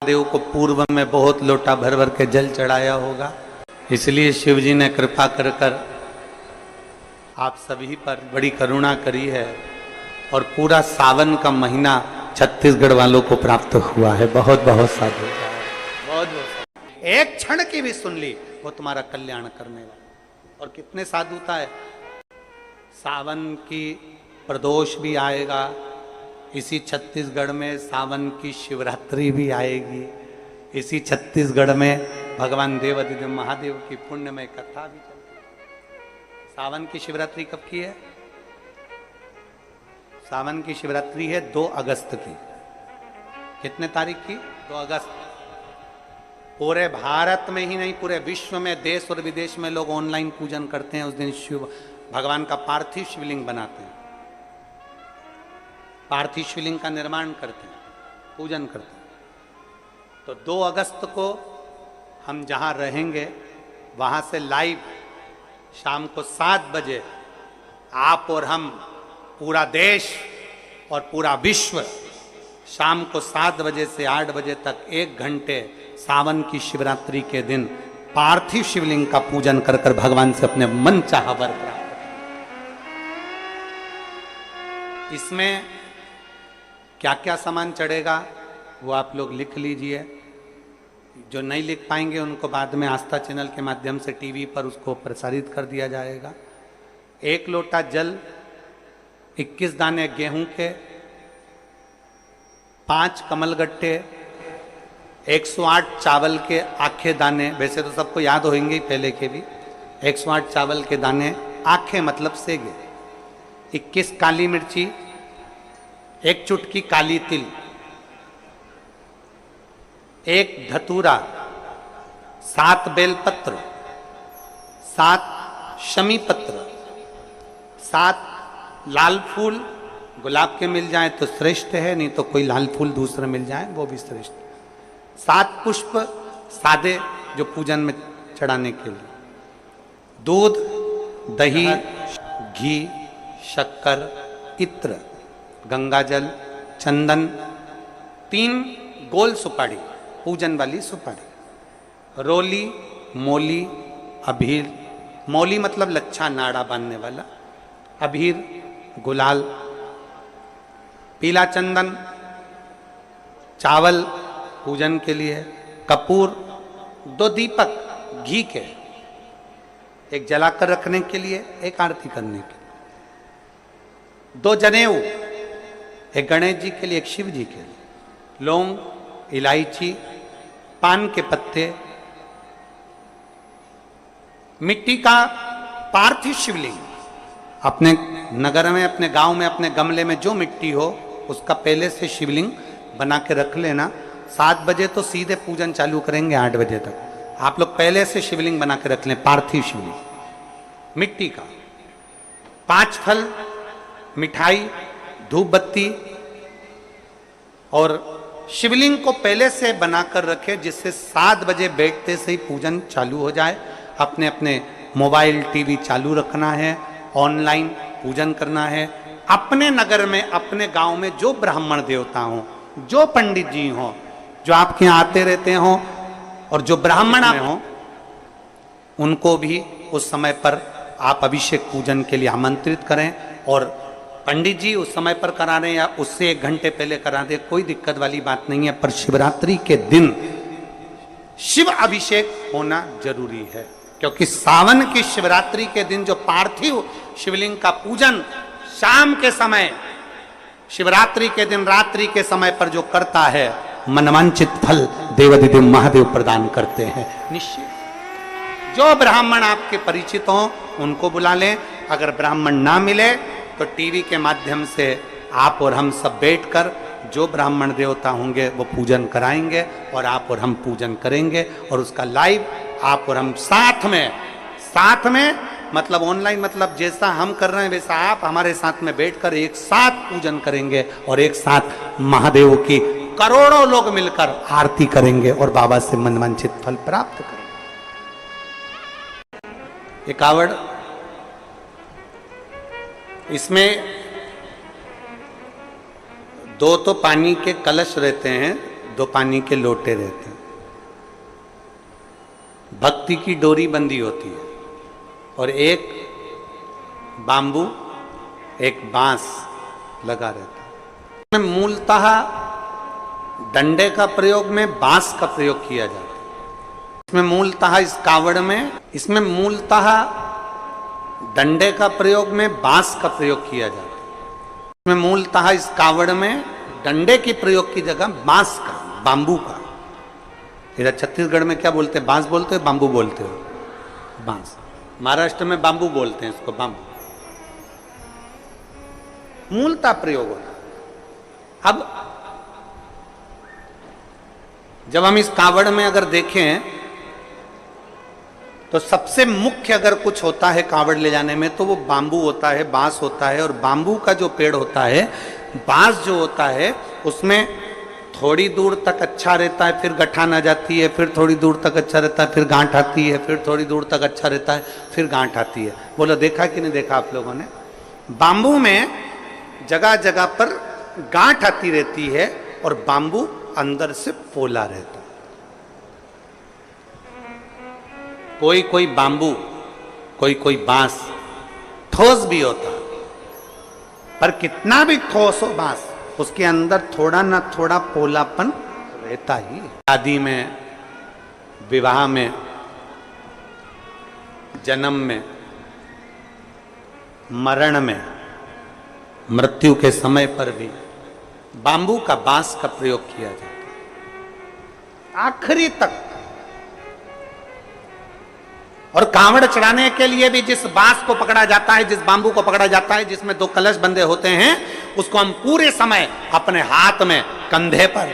देव को पूर्व में बहुत लोटा भर भर के जल चढ़ाया होगा, इसलिए शिव जी ने कृपा कर कर आप सभी पर बड़ी करुणा करी है और पूरा सावन का महीना छत्तीसगढ़ वालों को प्राप्त हुआ है। बहुत बहुत साधु, बहुत बहुत एक क्षण की भी सुन ली वो तुम्हारा कल्याण करने वाला। और कितने साधुता है, सावन की प्रदोष भी आएगा, इसी छत्तीसगढ़ में सावन की शिवरात्रि भी आएगी, इसी छत्तीसगढ़ में भगवान देवाधिदेव महादेव की पुण्यमय कथा भी चलती है। सावन की शिवरात्रि कब की है? सावन की शिवरात्रि है 2 अगस्त की। कितने तारीख की? 2 अगस्त। पूरे भारत में ही नहीं, पूरे विश्व में, देश और विदेश में लोग ऑनलाइन पूजन करते हैं। उस दिन शिव भगवान का पार्थिव शिवलिंग बनाते हैं, पार्थिव शिवलिंग का निर्माण करते हैं, पूजन करते हैं। तो 2 अगस्त को हम जहां रहेंगे वहां से लाइव शाम को 7 बजे आप और हम, पूरा देश और पूरा विश्व, शाम को 7 बजे से 8 बजे तक 1 घंटे सावन की शिवरात्रि के दिन पार्थिव शिवलिंग का पूजन कर कर भगवान से अपने मन चाहा वर प्राप्त। इसमें क्या क्या सामान चढ़ेगा वो आप लोग लिख लीजिए। जो नहीं लिख पाएंगे उनको बाद में आस्था चैनल के माध्यम से टीवी पर उसको प्रसारित कर दिया जाएगा। 1 लोटा जल, 21 दाने गेहूं के, 5 कमलगट्टे, 108 चावल के आखे दाने, वैसे तो सबको याद होंगे पहले के भी, 108 चावल के दाने, आखे मतलब सेगे, 21 काली मिर्ची, 1 चुटकी काली तिल, 1 धतूरा, 7 बेलपत्र, 7 शमी पत्र, 7 लाल फूल, गुलाब के मिल जाए तो श्रेष्ठ है, नहीं तो कोई लाल फूल दूसरा मिल जाए वो भी श्रेष्ठ। 7 पुष्प सादे जो पूजन में चढ़ाने के लिए, दूध, दही, घी, शक्कर, इत्र, गंगाजल, चंदन, 3 गोल सुपारी, पूजन वाली सुपारी, रोली, मोली, अभीर, मौली मतलब लच्छा नाड़ा बांधने वाला, अभीर, गुलाल, पीला चंदन, चावल पूजन के लिए, कपूर, 2 दीपक घी के, 1 जलाकर रखने के लिए, 1 आरती करने के लिए, 2 जनेऊ, 1 गणेश जी के लिए, 1 शिव जी के लिए, लौंग, इलायची, पान के पत्ते, मिट्टी का पार्थिव शिवलिंग। अपने नगर में, अपने गांव में, अपने गमले में जो मिट्टी हो उसका पहले से शिवलिंग बना के रख लेना। 7 बजे तो सीधे पूजन चालू करेंगे, 8 बजे तक आप लोग पहले से शिवलिंग बना के रख लें, पार्थिव शिवलिंग मिट्टी का। 5 फल, मिठाई, धूप बत्ती, और शिवलिंग को पहले से बनाकर रखे जिससे 7 बजे बैठते से ही पूजन चालू हो जाए। अपने अपने मोबाइल टीवी चालू रखना है, ऑनलाइन पूजन करना है। अपने नगर में, अपने गांव में जो ब्राह्मण देवता हों, जो पंडित जी हों, जो आपके यहाँ आते रहते हों, और जो ब्राह्मण हों, उनको भी उस समय पर आप अभिषेक पूजन के लिए आमंत्रित करें। और पंडित जी उस समय पर करा रहे या उससे 1 घंटे पहले करा दे, कोई दिक्कत वाली बात नहीं है। पर शिवरात्रि के दिन शिव अभिषेक होना जरूरी है, क्योंकि सावन की शिवरात्रि के दिन जो पार्थिव शिवलिंग का पूजन शाम के समय, शिवरात्रि के दिन रात्रि के समय पर जो करता है, मनवांचित फल देवाधिदेव महादेव प्रदान करते हैं निश्चित। जो ब्राह्मण आपके परिचित हों उनको बुला लें। अगर ब्राह्मण ना मिले तो टीवी के माध्यम से आप और हम सब बैठकर जो ब्राह्मण देवता होंगे वो पूजन कराएंगे और आप और हम पूजन करेंगे। और उसका लाइव आप और हम साथ में मतलब ऑनलाइन, मतलब जैसा हम कर रहे हैं वैसा आप हमारे साथ में बैठकर एक साथ पूजन करेंगे और एक साथ महादेव की करोड़ों लोग मिलकर आरती करेंगे और बाबा से मनवांछित फल प्राप्त करेंगे। ये कावड़, इसमें 2 तो पानी के कलश रहते हैं, दो पानी के लोटे रहते हैं, भक्ति की डोरी बंधी होती है, और एक बांबू एक बांस लगा रहता है। मूलतः डंडे का प्रयोग में बांस का प्रयोग किया जाता है। इसमें मूलतः इस कावड़ में, इसमें मूलतः डंडे का प्रयोग में बांस का प्रयोग किया जाता है। इसमें मूलतः इस कावड़ में डंडे के प्रयोग की जगह बांस का, बांबू का। इधर छत्तीसगढ़ में क्या बोलते हैं? बांस बोलते हो, बांबू बोलते हो? बांस। महाराष्ट्र में बांबू बोलते हैं इसको, बांबू। मूलतः प्रयोग होता है। अब जब हम इस कावड़ में अगर देखें तो सबसे मुख्य अगर कुछ होता है कावड़ ले जाने में तो वो बांबू होता है, बांस होता है। और बांबू का जो पेड़ होता है, बांस जो होता है, उसमें थोड़ी दूर तक अच्छा रहता है, फिर गठान आ जाती है, फिर थोड़ी दूर तक अच्छा रहता है, फिर गांठ आती है, फिर थोड़ी दूर तक अच्छा रहता है, फिर गांठ आती है। बोलो देखा कि नहीं देखा आप लोगों ने? बांबू में जगह जगह पर गांठ आती रहती है और बांबू अंदर से पोला रहता है। कोई कोई बांबू, कोई कोई बांस ठोस भी होता, पर कितना भी ठोस हो बांस, उसके अंदर थोड़ा ना थोड़ा पोलापन रहता ही। शादी में, विवाह में, जन्म में, मरण में, मृत्यु के समय पर भी बांबू का, बांस का प्रयोग किया जाता है आखिरी तक। और कांवड़ चढ़ाने के लिए भी जिस बांस को पकड़ा जाता है, जिस बांबू को पकड़ा जाता है, जिसमें दो कलश बंधे होते हैं, उसको हम पूरे समय अपने हाथ में, कंधे पर,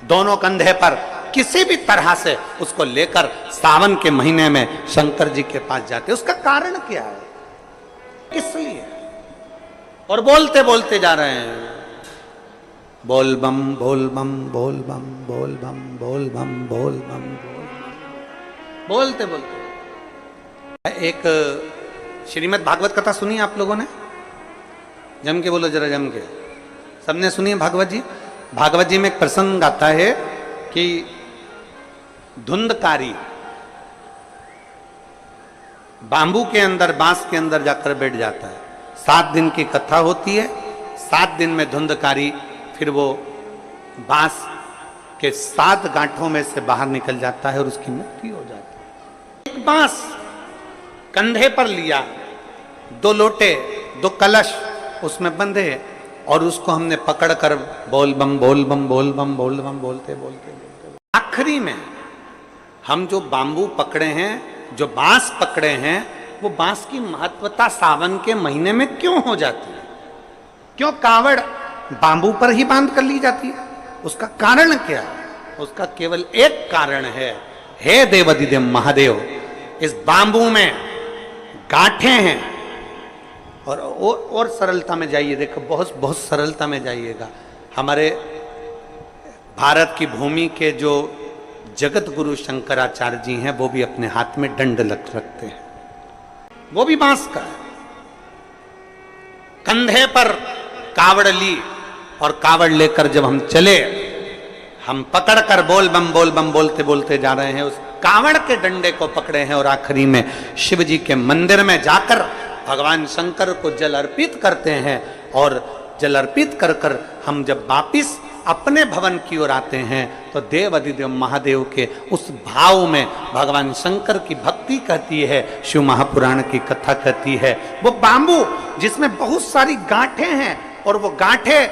दोनों कंधे पर किसी भी तरह से उसको लेकर सावन के महीने में शंकर जी के पास जाते हैं। उसका कारण क्या है, किस लिए? और बोलते बोलते जा रहे हैं, बोल बम बोल बम बोल बम बोल बम बोल बम बोल बम बोल बम, बोलते बोलते। एक श्रीमद् भागवत कथा सुनी आप लोगों ने? जम के बोलो जरा, जम के। सबने सुनी है भागवत जी? भागवत जी में एक प्रसंग आता है कि धुंधकारी बांबू के अंदर, बांस के अंदर जाकर बैठ जाता है। 7 दिन की कथा होती है। 7 दिन में धुंधकारी फिर वो बांस के 7 गांठों में से बाहर निकल जाता है और उसकी मुक्ति हो जाती है। एक बांस कंधे पर लिया, 2 लोटे, 2 कलश उसमें बंधे, और उसको हमने पकड़कर बोल बम बोल बम बोल बम बोल बम बोलते बोलते बोलते आखिरी में हम जो बांबू पकड़े हैं, जो बांस पकड़े हैं, वो बांस की महत्वता सावन के महीने में क्यों हो जाती है? क्यों कावड़ बांबू पर ही बांध कर ली जाती है? उसका कारण क्या है? उसका केवल एक कारण है, हे देवाधिदेव महादेव, इस बांबू में गांठें हैं। और सरलता में जाइए, देखो बहुत बहुत सरलता में जाइएगा। हमारे भारत की भूमि के जो जगत गुरु शंकराचार्य जी हैं, वो भी अपने हाथ में दंड रखते हैं, वो भी बांस का है। कंधे पर कावड़ ली और कावड़ लेकर जब हम चले, हम पकड़कर बोल बम बोलते बोलते जा रहे हैं, उस कावड़ के डंडे को पकड़े हैं और आखिरी में शिव जी के मंदिर में जाकर भगवान शंकर को जल अर्पित करते हैं। और जल अर्पित कर कर हम जब वापिस अपने भवन की ओर आते हैं तो देव अधिदेव महादेव के उस भाव में भगवान शंकर की भक्ति कहती है, शिव महापुराण की कथा कहती है। वो बांबू जिसमें बहुत सारी गांठें हैं, और वो गांठें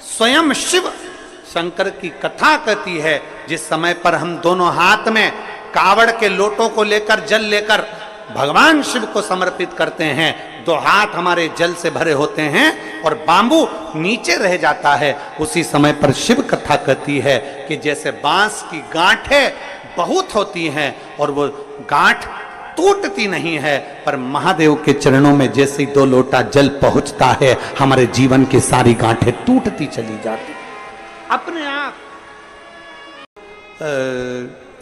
स्वयं शिव शंकर की कथा कहती है। जिस समय पर हम दोनों हाथ में कावड़ के लोटों को लेकर, जल लेकर भगवान शिव को समर्पित करते हैं, 2 हाथ हमारे जल से भरे होते हैं और बांबू नीचे रह जाता है, उसी समय पर शिव कथा कहती है कि जैसे बांस की गांठें बहुत होती हैं और वो गांठ टूटती नहीं है, पर महादेव के चरणों में जैसे 2 लोटा जल पहुंचता है, हमारे जीवन की सारी गांठें टूटती चली जाती अपने आप।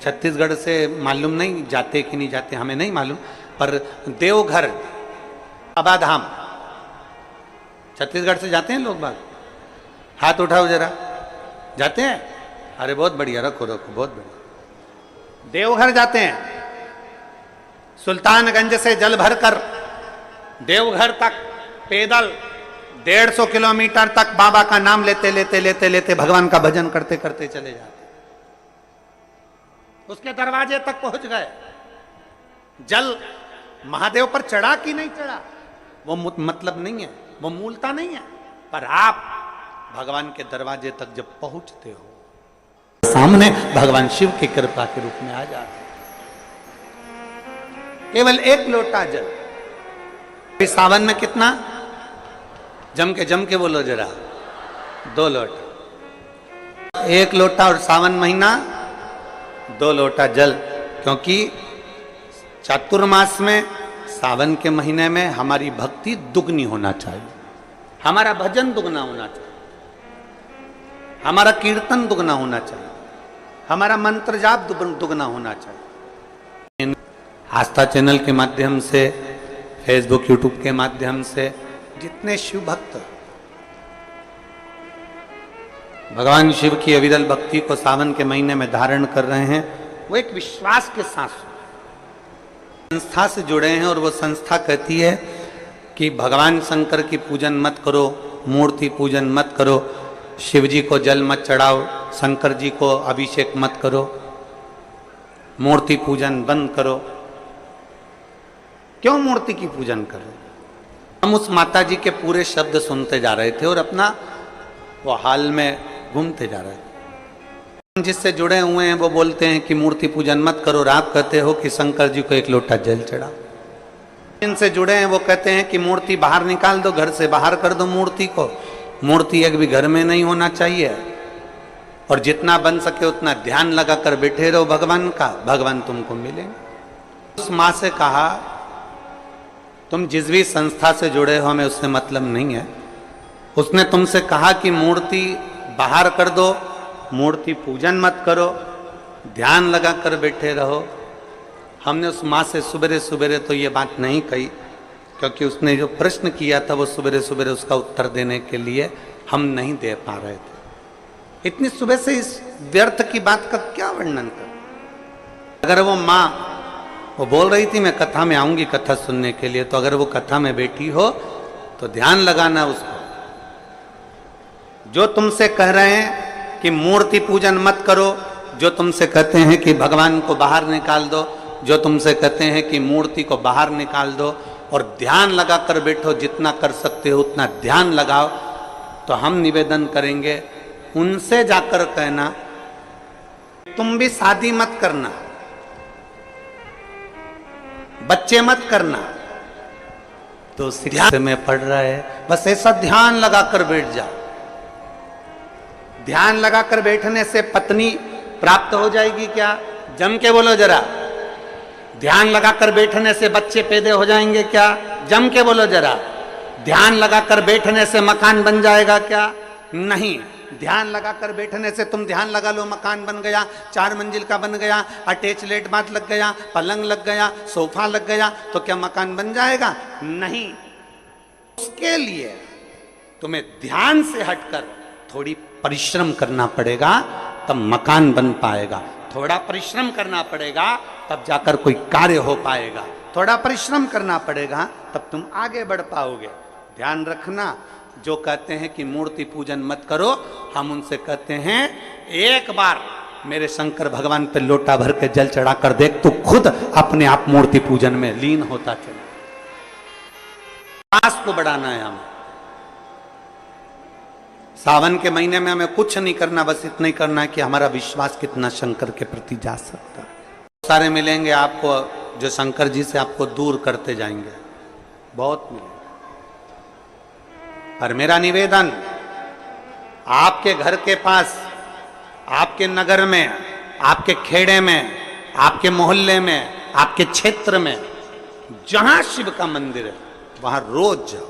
छत्तीसगढ़ से मालूम नहीं जाते कि नहीं जाते, हमें नहीं मालूम, पर देवघर बाबा धाम छत्तीसगढ़ से जाते हैं लोग बाग? हाथ उठाओ जरा, जाते हैं? अरे बहुत बढ़िया, रखो रखो, बहुत बढ़िया। देवघर जाते हैं, सुल्तानगंज से जल भरकर देवघर तक पैदल 150 किलोमीटर तक बाबा का नाम लेते लेते लेते लेते भगवान का भजन करते करते चले जाते। उसके दरवाजे तक पहुंच गए, जल महादेव पर चढ़ा कि नहीं चढ़ा वो मतलब नहीं है, वो मूलता नहीं है, पर आप भगवान के दरवाजे तक जब पहुंचते हो सामने भगवान शिव की कृपा के रूप में आ जाते। केवल 1 लोटा जल। सावन में कितना? जम के बोलो जरा, 2 लोटा। 1 लोटा और सावन महीना 2 लोटा जल, क्योंकि चातुर्मास में सावन के महीने में हमारी भक्ति दुगनी होना चाहिए, हमारा भजन दुगना होना चाहिए, हमारा कीर्तन दुगना होना चाहिए, हमारा मंत्र जाप दुगना होना चाहिए। आस्था चैनल के माध्यम से, फेसबुक यूट्यूब के माध्यम से जितने शिव भक्त भगवान शिव की अविरल भक्ति को सावन के महीने में धारण कर रहे हैं, वो एक विश्वास के साथ संस्था से जुड़े हैं, और वो संस्था कहती है कि भगवान शंकर की पूजन मत करो, मूर्ति पूजन मत करो, शिव जी को जल मत चढ़ाओ, शंकर जी को अभिषेक मत करो, मूर्ति पूजन बंद करो। क्यों मूर्ति की पूजन करो? हम उस माता जी के पूरे शब्द सुनते जा रहे थे और अपना वो हाल में घूमते जा रहे थे। जिससे जुड़े हुए हैं वो बोलते हैं कि मूर्ति पूजन मत करो, और आप कहते हो कि शंकर जी को 1 लोटा जल चढ़ा। जिनसे जुड़े हैं वो कहते हैं कि मूर्ति बाहर निकाल दो, घर से बाहर कर दो मूर्ति को, मूर्ति एक भी घर में नहीं होना चाहिए, और जितना बन सके उतना ध्यान लगाकर बैठे रहो भगवान का, भगवान तुमको मिलेंगे। उस माँ से कहा तुम जिस भी संस्था से जुड़े हो हमें उससे मतलब नहीं है, उसने तुमसे कहा कि मूर्ति बाहर कर दो, मूर्ति पूजन मत करो, ध्यान लगा कर बैठे रहो। हमने उस माँ से सुबेरे सुबेरे तो ये बात नहीं कही, क्योंकि उसने जो प्रश्न किया था वो सुबेरे सुबेरे उसका उत्तर देने के लिए हम नहीं दे पा रहे थे। इतनी सुबह से इस व्यर्थ की बात का क्या वर्णन कर? अगर वो माँ वो बोल रही थी मैं कथा में आऊंगी कथा सुनने के लिए, तो अगर वो कथा में बैठी हो तो ध्यान लगाना उसको। जो तुमसे कह रहे हैं कि मूर्ति पूजन मत करो, जो तुमसे कहते हैं कि भगवान को बाहर निकाल दो, जो तुमसे कहते हैं कि मूर्ति को बाहर निकाल दो और ध्यान लगा कर बैठो, जितना कर सकते हो उतना ध्यान लगाओ, तो हम निवेदन करेंगे उनसे जाकर कहना तुम भी शादी मत करना, बच्चे मत करना। तो ध्यान में पड़ रहा है, बस ऐसा ध्यान लगाकर बैठ जाओ। ध्यान लगाकर बैठने से पत्नी प्राप्त हो जाएगी क्या? जम के बोलो जरा। ध्यान लगाकर बैठने से बच्चे पैदा हो जाएंगे क्या? जम के बोलो जरा। ध्यान लगाकर बैठने से मकान बन जाएगा क्या? नहीं। ध्यान लगाकर बैठने से तुम ध्यान लगा लो मकान बन गया, 4 मंजिल का बन गया, अटैच लेट बाथ लग गया, पलंग लग गया, सोफा लग गया, तो क्या मकान बन जाएगा? नहीं। उसके लिए तुम्हें ध्यान से हटकर थोड़ी परिश्रम करना पड़ेगा, तब मकान बन पाएगा। थोड़ा परिश्रम करना पड़ेगा तब जाकर कोई कार्य हो पाएगा। थोड़ा परिश्रम करना पड़ेगा तब तुम आगे बढ़ पाओगे। ध्यान रखना, जो कहते हैं कि मूर्ति पूजन मत करो, हम उनसे कहते हैं एक बार मेरे शंकर भगवान पे लोटा भर के जल चढ़ा कर देख, तू खुद अपने आप मूर्ति पूजन में लीन होता चले। विश्वास को बढ़ाना है हमें। सावन के महीने में हमें कुछ नहीं करना, बस इतना ही करना है कि हमारा विश्वास कितना शंकर के प्रति जा सकता है। सारे मिलेंगे आपको जो शंकर जी से आपको दूर करते जाएंगे, बहुत मिलेंगे। और मेरा निवेदन, आपके घर के पास, आपके नगर में, आपके खेड़े में, आपके मोहल्ले में, आपके क्षेत्र में जहां शिव का मंदिर है वहां रोज जाओ,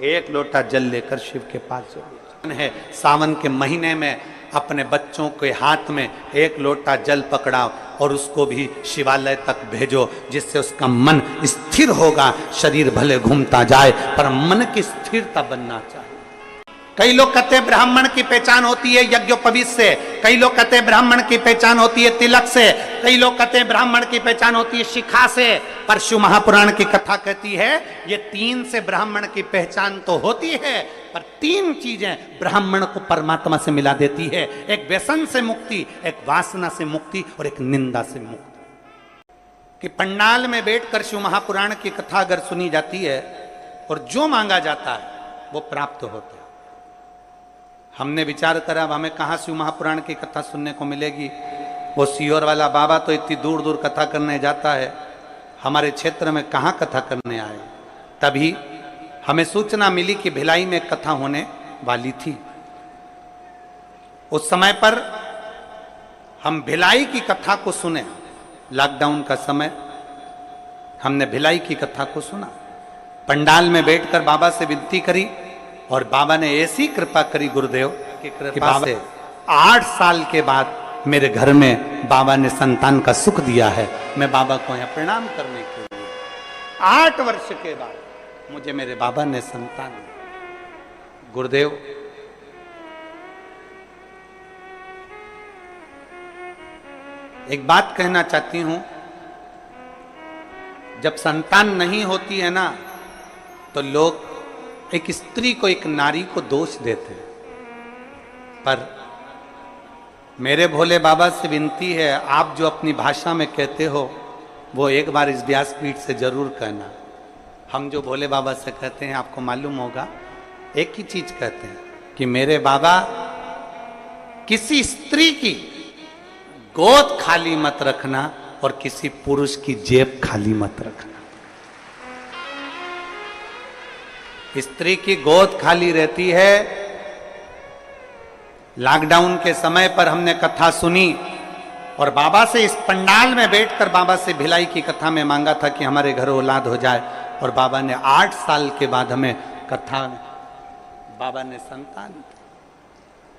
1 लोटा जल लेकर शिव के पास जाओ। है सावन के महीने में अपने बच्चों के हाथ में 1 लोटा जल पकड़ाओ और उसको भी शिवालय तक भेजो, जिससे उसका मन स्थिर होगा। शरीर भले घूमता जाए पर मन की स्थिरता बनना चाहिए। कई लोग कहते हैं ब्राह्मण की पहचान होती है यज्ञोपवीत से, कई लोग कहते हैं ब्राह्मण की पहचान होती है तिलक से, कई लोग कहते हैं ब्राह्मण की पहचान होती है शिखा से। पर शिव महापुराण की कथा कहती है ये 3 से ब्राह्मण की पहचान तो होती है, पर 3 चीजें ब्राह्मण को परमात्मा से मिला देती है। एक व्यसन से मुक्ति, एक वासना से मुक्ति और एक निंदा से मुक्ति। कि पंडाल में बैठकर शिव महापुराण की कथा अगर सुनी जाती है और जो मांगा जाता है वो प्राप्त होता है। हमने विचार करा अब हमें कहाँ शिव महापुराण की कथा सुनने को मिलेगी। वो सीहोर वाला बाबा तो इतनी दूर दूर कथा करने जाता है, हमारे क्षेत्र में कहाँ कथा करने आए। तभी हमें सूचना मिली कि भिलाई में कथा होने वाली थी। उस समय पर हम भिलाई की कथा को सुने। लॉकडाउन का समय हमने भिलाई की कथा को सुना। पंडाल में बैठकर बाबा से विनती करी और बाबा ने ऐसी कृपा करी गुरुदेव की कृपा से 8 साल के बाद मेरे घर में बाबा ने संतान का सुख दिया है। मैं बाबा को यहाँ प्रणाम करने के लिए 8 वर्ष के बाद मुझे मेरे बाबा ने संतान दी। गुरुदेव एक बात कहना चाहती हूं, जब संतान नहीं होती है ना तो लोग एक स्त्री को, एक नारी को दोष देते हैं। पर मेरे भोले बाबा से विनती है, आप जो अपनी भाषा में कहते हो वो एक बार इस व्यासपीठ से जरूर कहना। हम जो भोले बाबा से कहते हैं आपको मालूम होगा, एक ही चीज कहते हैं कि मेरे बाबा किसी स्त्री की गोद खाली मत रखना और किसी पुरुष की जेब खाली मत रखना। स्त्री की गोद खाली रहती है। लॉकडाउन के समय पर हमने कथा सुनी और बाबा से इस पंडाल में बैठकर बाबा से भिलाई की कथा में मांगा था कि हमारे घर औलाद हो जाए, और बाबा ने 8 साल के बाद हमें कथा, बाबा ने संतान।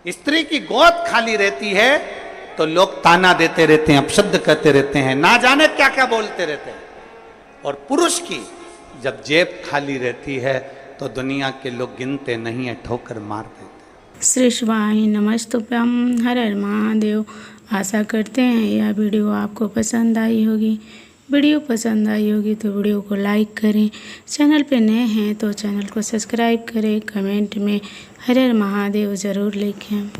स्त्री की गोद खाली रहती है तो लोग ताना देते रहते हैं, अपशब्द कहते रहते हैं, ना जाने क्या क्या बोलते रहते हैं। और पुरुष की जब जेब खाली रहती है तो दुनिया के लोग गिनते नहीं है, ठोकर मार देते। श्री शिवाय नमस्तुभ्यं, हर हर महादेव। आशा करते हैं यह वीडियो आपको पसंद आई होगी। वीडियो पसंद आई होगी तो वीडियो को लाइक करें। चैनल पे नए हैं तो चैनल को सब्सक्राइब करें। कमेंट में हर हर महादेव ज़रूर लिखें।